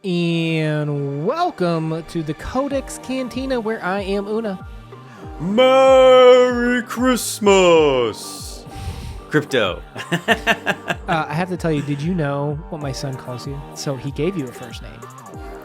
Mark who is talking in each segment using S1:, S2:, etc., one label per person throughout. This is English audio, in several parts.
S1: And welcome to the CodeX Cantina, where I am Una.
S2: Merry Christmas! Crypto.
S1: I have to tell you, did you know what my son calls you? So he gave you a first name.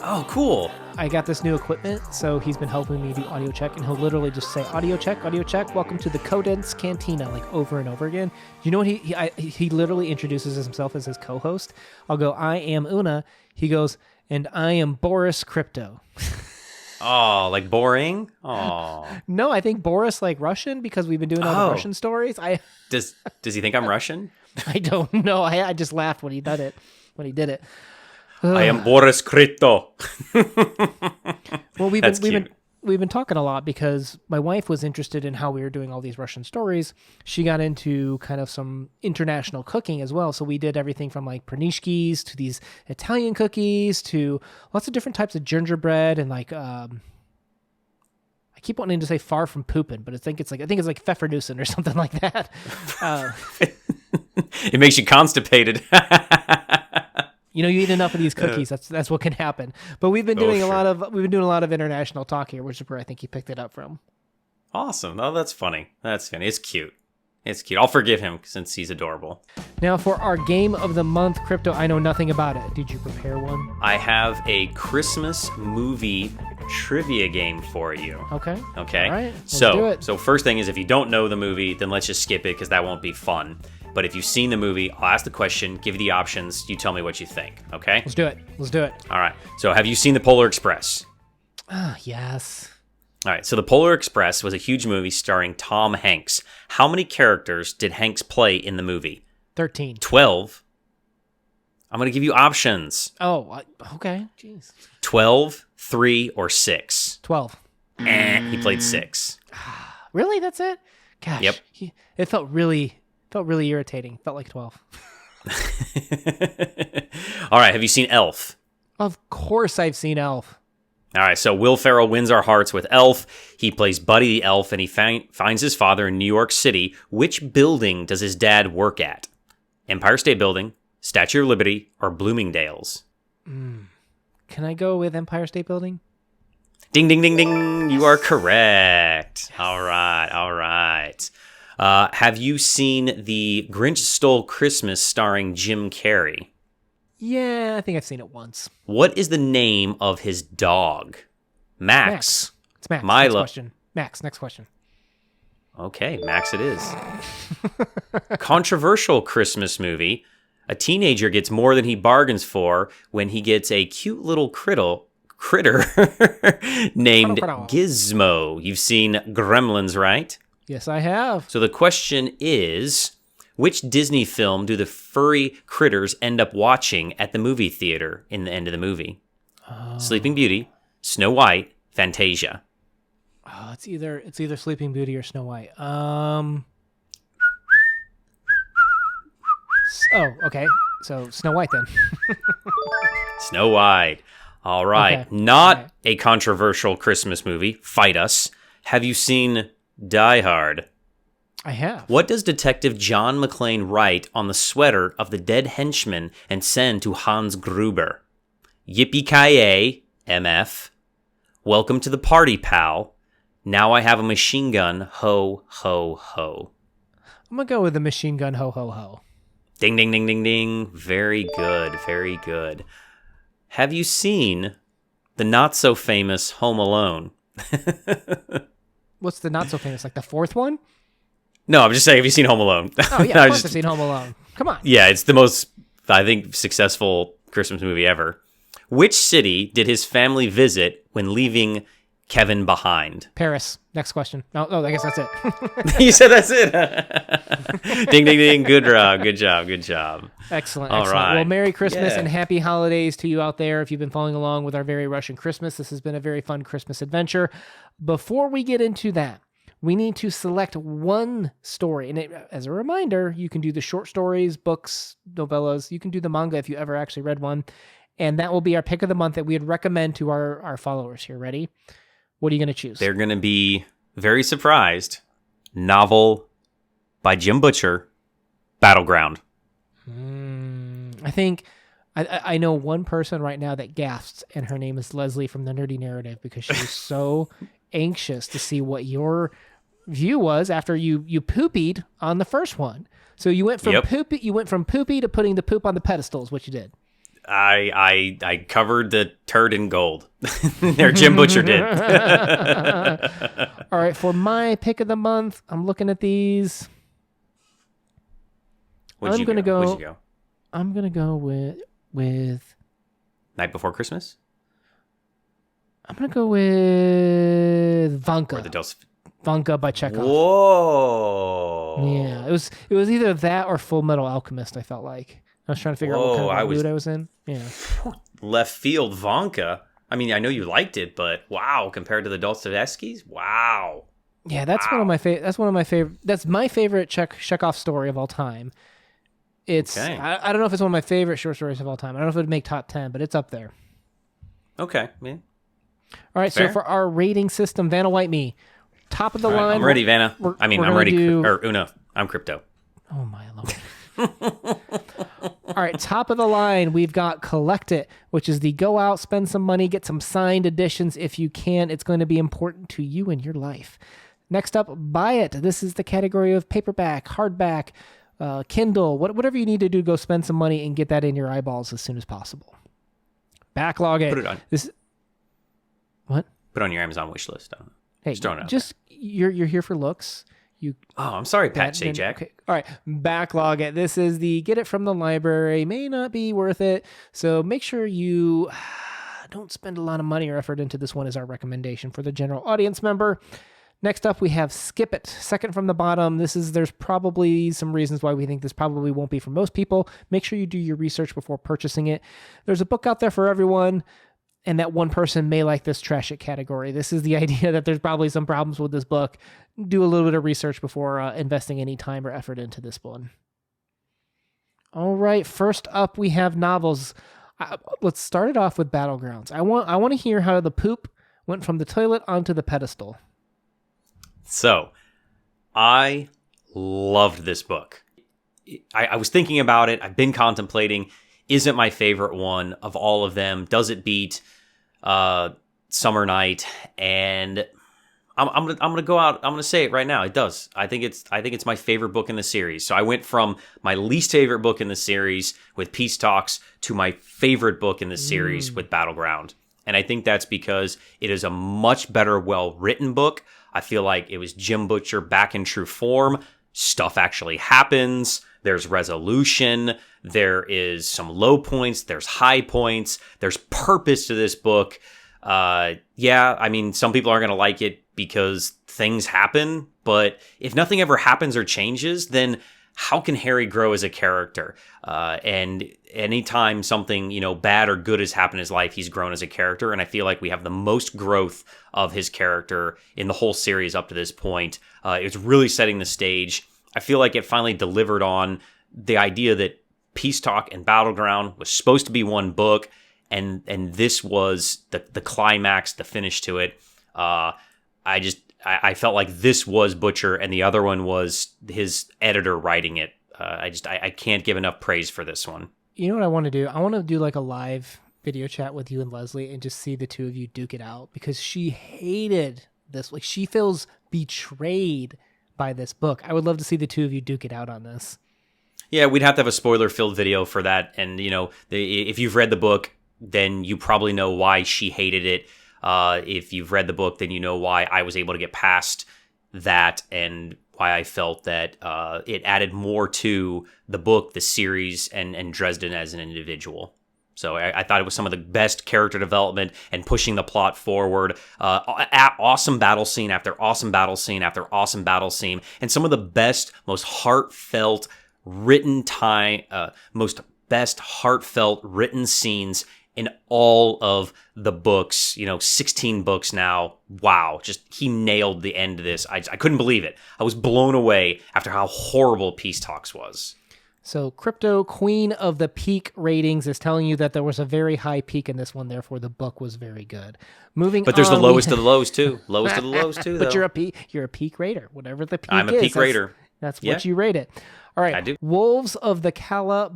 S2: Oh, cool.
S1: I got this new equipment, so he's been helping me do audio check, and he'll literally just say, audio check, welcome to the CodeX Cantina, like over and over again. You know what he literally introduces himself as his co-host. I'll go, I am Una. He goes, and I am Boris Crypto.
S2: Oh, like boring? Oh.
S1: No, I think Boris like Russian because we've been doing all the Russian stories.
S2: Does he think I'm Russian?
S1: I don't know. I just laughed when he did it.
S2: I am Boris Crypto.
S1: Well, we've been talking a lot because my wife was interested in how we were doing all these Russian stories. She got into kind of some international cooking as well. So we did everything from like pernishkis to these Italian cookies to lots of different types of gingerbread and like I keep wanting to say far from pooping, but I think it's like Pfeffernussen or something like that.
S2: It makes you constipated.
S1: You know, you eat enough of these cookies, that's what can happen. But we've been doing a lot of international talk here, which is where I think you picked it up from.
S2: Awesome. Oh, that's funny. It's cute. I'll forgive him since he's adorable.
S1: Now, for our game of the month, Crypto, I know nothing about it. Did you prepare one?
S2: I have a Christmas movie trivia game for you.
S1: Okay.
S2: All
S1: right. Let's do it.
S2: So first thing is, if you don't know the movie, then let's just skip it because that won't be fun. But if you've seen the movie, I'll ask the question, give you the options, you tell me what you think, okay?
S1: Let's do it.
S2: All right. So have you seen The Polar Express?
S1: Yes.
S2: All right. So The Polar Express was a huge movie starring Tom Hanks. How many characters did Hanks play in the movie?
S1: 13.
S2: 12. I'm going to give you options.
S1: Oh, okay. Jeez.
S2: 12, 3, or 6.
S1: 12.
S2: He played 6.
S1: Really? That's it? Gosh.
S2: Yep.
S1: It felt really irritating. Felt like 12.
S2: All right. Have you seen Elf?
S1: Of course I've seen Elf.
S2: All right. So Will Ferrell wins our hearts with Elf. He plays Buddy the Elf, and he finds his father in New York City. Which building does his dad work at? Empire State Building, Statue of Liberty, or Bloomingdale's?
S1: Can I go with Empire State Building?
S2: Ding, ding, ding, ding. You are correct. Yes. All right. Have you seen The Grinch Stole Christmas starring Jim Carrey?
S1: Yeah, I think I've seen it once.
S2: What is the name of his dog? Max.
S1: It's Max.
S2: Milo.
S1: Next question.
S2: Okay, Max it is. Controversial Christmas movie. A teenager gets more than he bargains for when he gets a cute little critter named Gizmo. You've seen Gremlins, right?
S1: Yes, I have.
S2: So the question is, which Disney film do the furry critters end up watching at the movie theater in the end of the movie? Sleeping Beauty, Snow White, Fantasia.
S1: Oh, it's either Sleeping Beauty or Snow White. Okay. So Snow White then.
S2: Snow White. All right. Okay. A controversial Christmas movie. Fight us. Have you seen Die Hard?
S1: I have.
S2: What does Detective John McClane write on the sweater of the dead henchman and send to Hans Gruber? Yippee-ki-yay, MF. Welcome to the party, pal. Now I have a machine gun, ho, ho, ho.
S1: I'm going to go with the machine gun, ho, ho, ho.
S2: Ding, ding, ding, ding, ding. Very good. Have you seen the not-so-famous Home Alone?
S1: What's the not-so-famous, like the fourth one?
S2: No, I'm just saying, have you seen Home Alone?
S1: Oh, yeah, of course I've seen Home Alone. Come on.
S2: Yeah, it's the most, I think, successful Christmas movie ever. Which city did his family visit when leaving Kevin behind?
S1: Paris. Next question. No, I guess that's it.
S2: You said that's it. Ding, ding, ding. Good job.
S1: Excellent.
S2: All right.
S1: Well, Merry Christmas and Happy Holidays to you out there. If you've been following along with our very Russian Christmas, this has been a very fun Christmas adventure. Before we get into that, we need to select one story. And as a reminder, you can do the short stories, books, novellas. You can do the manga if you ever actually read one. And that will be our pick of the month that we would recommend to our followers here. Ready? What are you going to choose?
S2: They're going to be very surprised. Novel by Jim Butcher, Battleground.
S1: I think I know one person right now that gasps, and her name is Leslie from the Nerdy Narrative, because she was so anxious to see what your view was after you poopied on the first one. So you went from poopy to putting the poop on the pedestal is what you did.
S2: I covered the turd in gold. There, Jim Butcher did.
S1: All right, for my pick of the month, I'm looking at these.
S2: Where'd you go?
S1: I'm gonna go with
S2: Night Before Christmas.
S1: I'm gonna go with Vanka.
S2: Or the
S1: Vanka by Chekhov.
S2: Whoa.
S1: Yeah, it was either that or Full Metal Alchemist. I felt like I was trying to figure out what kind of mood I was in. Yeah.
S2: Left field Vanka. I mean, I know you liked it, but wow, compared to the Dostoevsky's, wow.
S1: Yeah, that's one of my favorite. That's my favorite Chekhov story of all time. It's okay. I don't know if it's one of my favorite short stories of all time. I don't know if it would make top 10, but it's up there.
S2: Okay, man.
S1: All right, fair. So for our rating system, Vanna White me. Top of the line.
S2: I'm ready, Vanna. I'm ready. Or Una. I'm Crypto.
S1: Oh, my Lord. All right, top of the line, we've got Collect It, which is the go out, spend some money, get some signed editions if you can. It's going to be important to you and your life. Next up, Buy It. This is the category of paperback, hardback, Kindle, whatever you need to do, go spend some money and get that in your eyeballs as soon as possible. Backlog it.
S2: Put it on.
S1: What?
S2: Put it on your Amazon wish list.
S1: Hey, you're here for looks.
S2: I'm sorry, Pat Sajak.
S1: Okay. All right, backlog it. This is the get it from the library. May not be worth it, so make sure you don't spend a lot of money or effort into this one. Is our recommendation for the general audience member. Next up, we have Skip It. Second from the bottom. There's probably some reasons why we think this probably won't be for most people. Make sure you do your research before purchasing it. There's a book out there for everyone, and that one person may like this trash it category. This is the idea that there's probably some problems with this book. Do a little bit of research before investing any time or effort into this one. All right, first up, we have novels. Let's start it off with Battlegrounds. I want to hear how the poop went from the toilet onto the pedestal.
S2: So, I loved this book. I was thinking about it. I've been contemplating. Is it my favorite one of all of them? Does it beat Summer Night? And I'm gonna go out. I'm gonna say it right now. It does. I think it's my favorite book in the series. So I went from my least favorite book in the series with Peace Talks to my favorite book in the series with Battleground. And I think that's because it is a much better, well-written book. I feel like it was Jim Butcher back in true form. Stuff actually happens. There's resolution. There is some low points. There's high points. There's purpose to this book. Yeah, I mean, some people aren't going to like it because things happen. But if nothing ever happens or changes, then how can Harry grow as a character? And anytime something, bad or good has happened in his life, he's grown as a character. And I feel like we have the most growth of his character in the whole series up to this point. It's really setting the stage. I feel like it finally delivered on the idea that Peace Talk and Battleground was supposed to be one book. And this was the climax, the finish to it. I felt like this was Butcher and the other one was his editor writing it. I can't give enough praise for this one.
S1: You know what I want to do? I want to do like a live video chat with you and Leslie and just see the two of you duke it out, because she hated this. Like, she feels betrayed by this book. I would love to see the two of you duke it out on this.
S2: Yeah, we'd have to have a spoiler-filled video for that. And, if you've read the book, then you probably know why she hated it. If you've read the book, then you know why I was able to get past that and why I felt that it added more to the book, the series, and Dresden as an individual. So I thought it was some of the best character development and pushing the plot forward. Awesome battle scene after awesome battle scene after awesome battle scene. And some of the best, most heartfelt written written scenes in all of the books, 16 books now. Wow, just he nailed the end of this. I couldn't believe it. I was blown away after how horrible Peace Talks was.
S1: So Crypto, queen of the peak ratings, is telling you that there was a very high peak in this one, therefore the book was very good.
S2: But there's the lowest of the lows too. Lowest of the lows too, though.
S1: But you're a peak rater, whatever the peak is.
S2: I'm a peak rater.
S1: That's what you rate it. All right.
S2: I do.
S1: Wolves of the Calla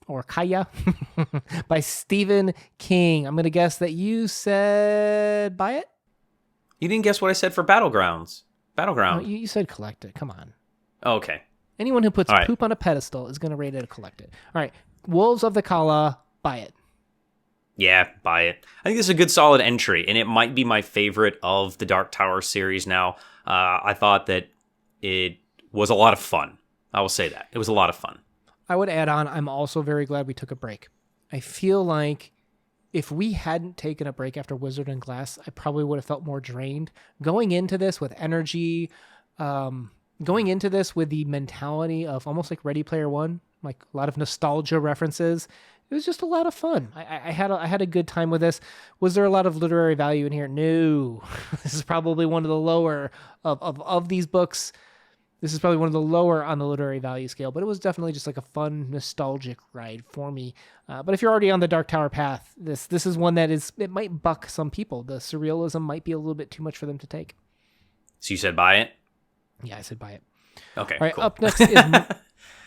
S1: or Kaya by Stephen King. I'm going to guess that you said buy it?
S2: You didn't guess what I said for Battlegrounds. Battleground.
S1: No, you said collect it. Come on.
S2: Oh, okay.
S1: Anyone who puts poop on a pedestal is going to rate it a collect it. All right. Wolves of the Calla, buy it.
S2: Yeah, buy it. I think this is a good solid entry, and it might be my favorite of the Dark Tower series now. I thought that it was a lot of fun. I will say that. It was a lot of fun.
S1: I would add on, I'm also very glad we took a break. I feel like if we hadn't taken a break after Wizard and Glass, I probably would have felt more drained. Going into this with energy, going into this with the mentality of almost like Ready Player One, like a lot of nostalgia references, it was just a lot of fun. I had a good time with this. Was there a lot of literary value in here? No. This is probably one of the lower of these books. This is probably one of the lower on the literary value scale, but it was definitely just like a fun, nostalgic ride for me. But if you're already on the Dark Tower path, this is one that it might buck some people. The surrealism might be a little bit too much for them to take.
S2: So you said buy it?
S1: Yeah, I said buy it.
S2: Okay,
S1: all right,
S2: cool.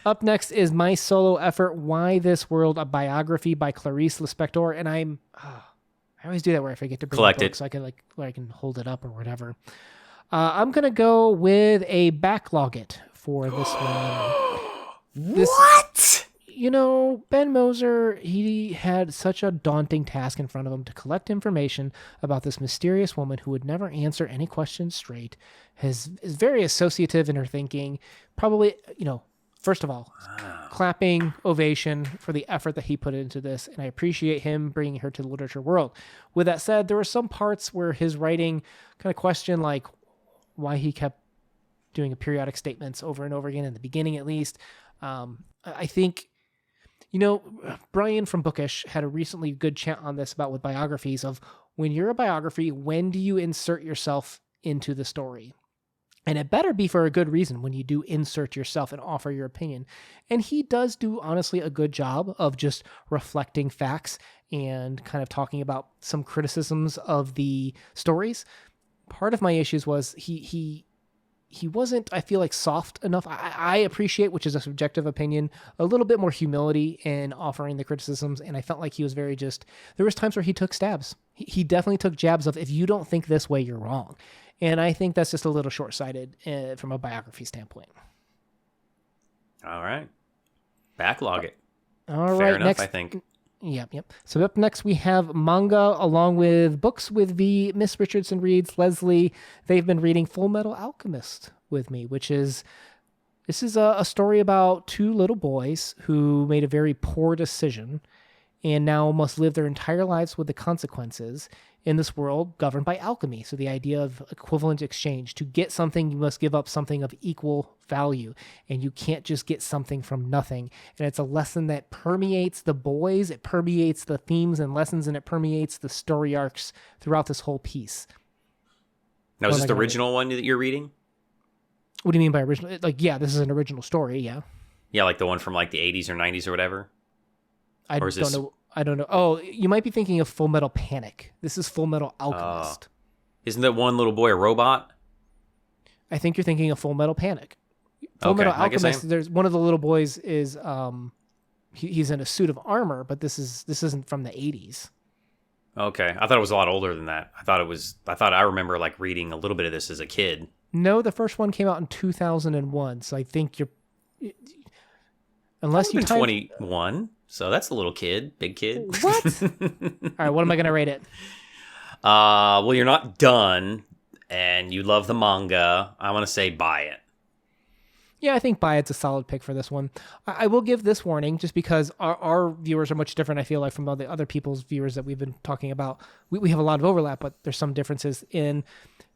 S1: Up next is my solo effort, Why This World, a biography by Clarice Lispector, and I always do that where I forget to bring
S2: collect
S1: the book
S2: it
S1: so I can where I can hold it up or whatever. I'm gonna go with a backlog it for this one.
S2: What?
S1: Ben Moser, he had such a daunting task in front of him to collect information about this mysterious woman who would never answer any questions straight. Is very associative in her thinking. Probably, first of all, clapping ovation for the effort that he put into this, and I appreciate him bringing her to the literature world. With that said, there were some parts where his writing kind of questioned, like, why he kept doing periodic statements over and over again, in the beginning at least. I think, Brian from Bookish had a recently good chat on this about with biographies of when you're a biography, when do you insert yourself into the story? And it better be for a good reason when you do insert yourself and offer your opinion. And he does do, honestly, a good job of just reflecting facts and kind of talking about some criticisms of the stories. Part of my issues was he wasn't, I feel like, soft enough. I appreciate, which is a subjective opinion, a little bit more humility in offering the criticisms. And I felt like he was very there was times where he took stabs. He definitely took jabs of, if you don't think this way, you're wrong. And I think that's just a little short-sighted from a biography standpoint.
S2: All right. Backlog it.
S1: All right.
S2: Fair enough,
S1: next,
S2: I think.
S1: Yep. So up next we have Manga, along with Books with V. Miss Richardson reads, Leslie. They've been reading Full Metal Alchemist with me, this is a story about two little boys who made a very poor decision and now must live their entire lives with the consequences in this world governed by alchemy. So the idea of equivalent exchange. To get something, you must give up something of equal value, and you can't just get something from nothing. And it's a lesson that permeates the boys, it permeates the themes and lessons, and it permeates the story arcs throughout this whole piece.
S2: Now, is this the original one that you're reading?
S1: What do you mean by original? This is an original story, yeah.
S2: Yeah, like the one from like the 80s or 90s or whatever?
S1: I don't know. Oh, you might be thinking of Full Metal Panic. This is Full Metal Alchemist.
S2: Isn't that one little boy a robot?
S1: I think you're thinking of Full Metal Panic. Full Metal Alchemist, there's one of the little boys is he's in a suit of armor, but this isn't from the 80s.
S2: Okay. I thought it was a lot older than that. I thought I remember like reading a little bit of this as a kid.
S1: No, the first one came out in 2001, so I think you're unless you
S2: 21. So that's a little kid, big kid.
S1: What? All right, what am I going to rate it?
S2: Well, you're not done, and you love the manga. I want to say buy it.
S1: Yeah, I think buy it's a solid pick for this one. I will give this warning just because our viewers are much different, I feel like, from all the other people's viewers that we've been talking about. We have a lot of overlap, but there's some differences in...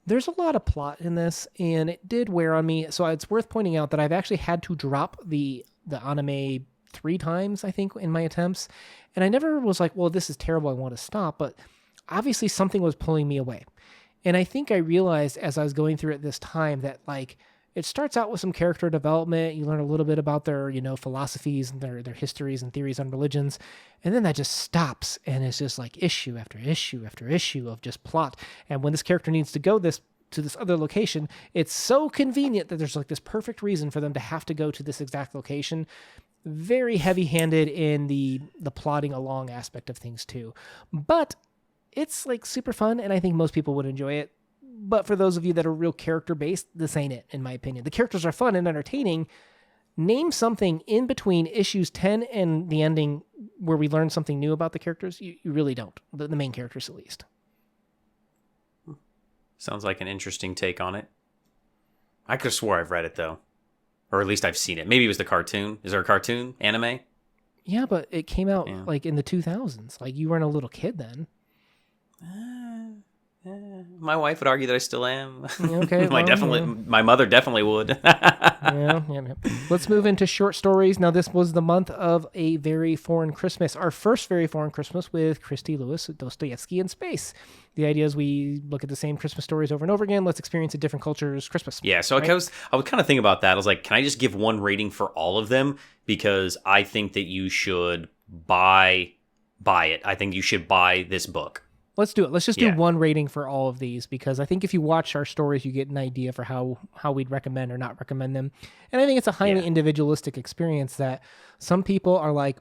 S1: There's a lot of plot in this, and it did wear on me. So it's worth pointing out that I've actually had to drop the anime 3 times, I think, in my attempts. And I never was like, well, this is terrible, I want to stop. But obviously something was pulling me away. And I think I realized as I was going through it this time that, like, it starts out with some character development. You learn a little bit about their, philosophies and their histories and theories on religions. And then that just stops. And it's just like issue after issue after issue of just plot. And when this character needs to go this to this other location, it's so convenient that there's like this perfect reason for them to have to go to this exact location. Very heavy-handed in the plodding along aspect of things too. But it's like super fun, and I think most people would enjoy it. But for those of you that are real character-based, this ain't it, in my opinion. The characters are fun and entertaining. Name something in between issues 10 and the ending where we learn something new about the characters. You really don't. The main characters, at least.
S2: Sounds like an interesting take on it. I could have swore I've read it, though. Or at least I've seen it. Maybe it was the cartoon. Is there a cartoon? Anime?
S1: Yeah, but it came out like in the 2000s. Like, you weren't a little kid then.
S2: My wife would argue that I still am.
S1: Okay.
S2: My mother definitely would.
S1: yeah. Let's move into short stories. Now, this was the month of A Very Foreign Christmas, our first Very Foreign Christmas with Christy Lewis, Dostoevsky in space. The idea is we look at the same Christmas stories over and over again. Let's experience a different culture's Christmas.
S2: Yeah, so right? I was kind of thinking about that. I was like, can I just give one rating for all of them? Because I think that you should buy it. I think you should buy this book.
S1: Let's do it. Let's just do one rating for all of these, because I think if you watch our stories, you get an idea for how we'd recommend or not recommend them. And I think it's a highly individualistic experience that some people are like,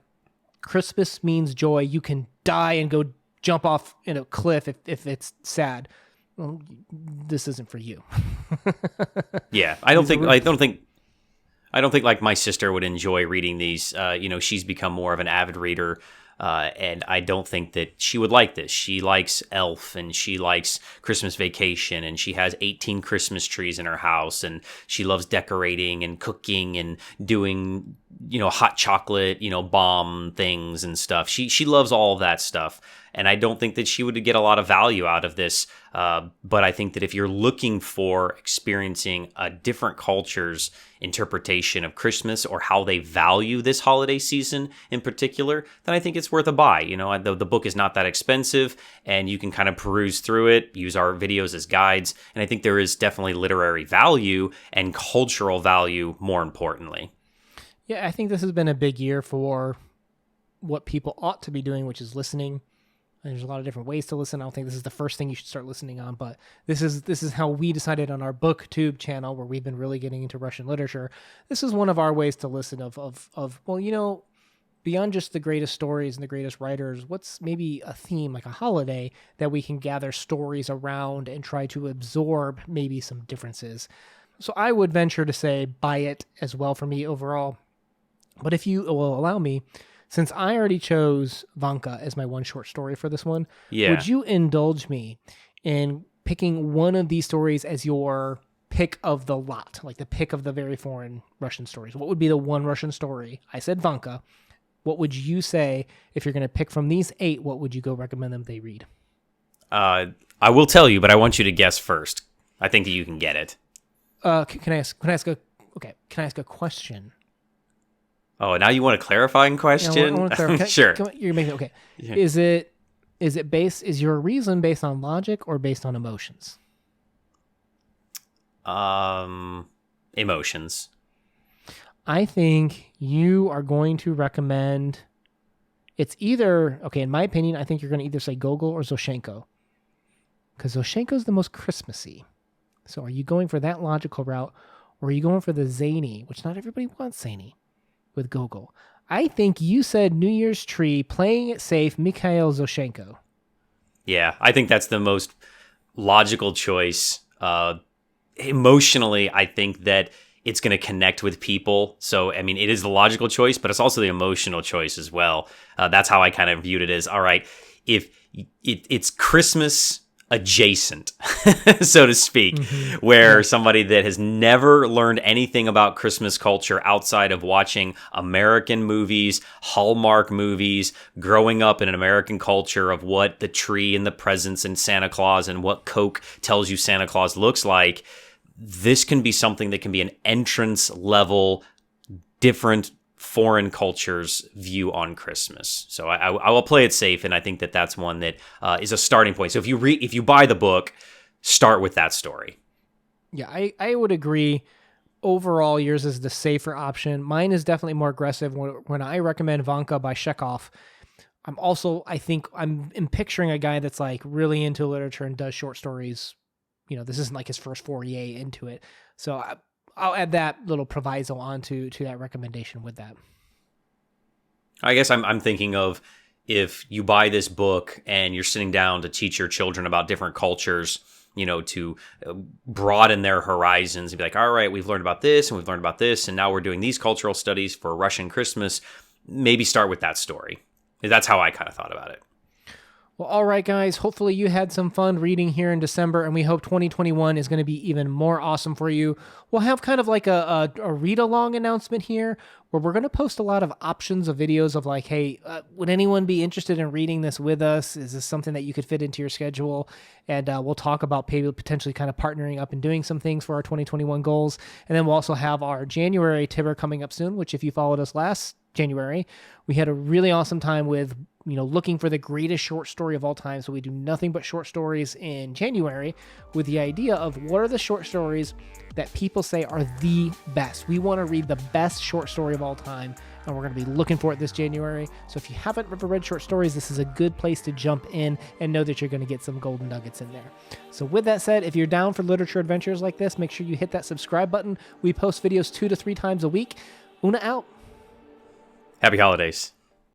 S1: Christmas means joy. You can die and go jump off in a cliff if it's sad. Well, this isn't for you.
S2: Yeah, I don't think like my sister would enjoy reading these. She's become more of an avid reader. And I don't think that she would like this. She likes Elf, and she likes Christmas Vacation, and she has 18 Christmas trees in her house, and she loves decorating and cooking and doing, hot chocolate, bomb things and stuff. She loves all of that stuff. And I don't think that she would get a lot of value out of this. But I think that if you're looking for experiencing a different culture's interpretation of Christmas or how they value this holiday season in particular, then I think it's worth a buy. The book is not that expensive, and you can kind of peruse through it, use our videos as guides. And I think there is definitely literary value and cultural value, more importantly.
S1: Yeah, I think this has been a big year for what people ought to be doing, which is listening. There's a lot of different ways to listen. I don't think this is the first thing you should start listening on, but this is how we decided on our BookTube channel, where we've been really getting into Russian literature. This is one of our ways to listen beyond just the greatest stories and the greatest writers, what's maybe a theme, like a holiday, that we can gather stories around and try to absorb maybe some differences. So I would venture to say buy it as well for me overall. But if you will allow me, since I already chose Vanka as my one short story for this one, would you indulge me in picking one of these stories as your pick of the lot, like the pick of the very foreign Russian stories? What would be the one Russian story? I said Vanka. What would you say if you're going to pick from these 8? What would you go recommend them they read?
S2: I will tell you, but I want you to guess first. I think that you can get it.
S1: Can I ask a question?
S2: Oh, now you want a clarifying question?
S1: I want to clarify.
S2: Sure.
S1: You're making okay. Yeah. Is your reason based on logic or based on emotions?
S2: Emotions.
S1: I think you are going to recommend. It's either in my opinion, I think you're going to either say Gogol or Zoshchenko, because Zoshchenko is the most Christmassy. So, are you going for that logical route, or are you going for the zany, which not everybody wants zany, with Gogol? I think you said New Year's Tree, playing it safe, Mikhail, Zoshchenko.
S2: Yeah, I think that's the most logical choice. Emotionally, I think that it's going to connect with people. So, I mean, it is the logical choice, but it's also the emotional choice as well. That's how I kind of viewed it as, all right, if it's Christmas adjacent, so to speak, where somebody that has never learned anything about Christmas culture outside of watching American movies, Hallmark movies, growing up in an American culture of what the tree and the presents and Santa Claus and what Coke tells you Santa Claus looks like, this can be something that can be an entrance level, different foreign culture's view on Christmas. So I will play it safe, and I think that that's one that is a starting point. So if you buy the book, start with that story.
S1: Yeah, I would agree. Overall, yours is the safer option. Mine is definitely more aggressive. When I recommend Vanka by Chekhov, I'm picturing a guy that's like really into literature and does short stories this isn't like his first foray into it. So I'll add that little proviso onto that recommendation with that.
S2: I guess I'm thinking of, if you buy this book and you're sitting down to teach your children about different cultures, to broaden their horizons and be like, all right, we've learned about this and we've learned about this, and now we're doing these cultural studies for Russian Christmas, maybe start with that story. That's how I kind of thought about it.
S1: Well, all right, guys. Hopefully you had some fun reading here in December, and we hope 2021 is going to be even more awesome for you. We'll have kind of like a read-along announcement here, where we're going to post a lot of options of videos of like, hey, would anyone be interested in reading this with us? Is this something that you could fit into your schedule? And we'll talk about potentially kind of partnering up and doing some things for our 2021 goals. And then we'll also have our January Tibber coming up soon, which if you followed us last January, we had a really awesome time with looking for the greatest short story of all time. So we do nothing but short stories in January, with the idea of what are the short stories that people say are the best. We want to read the best short story of all time, and we're going to be looking for it this January. So if you haven't ever read short stories, this is a good place to jump in and know that you're going to get some golden nuggets in there. So with that said, if you're down for literature adventures like this, make sure you hit that subscribe button. We post videos 2 to 3 times a week. Una out.
S2: Happy holidays.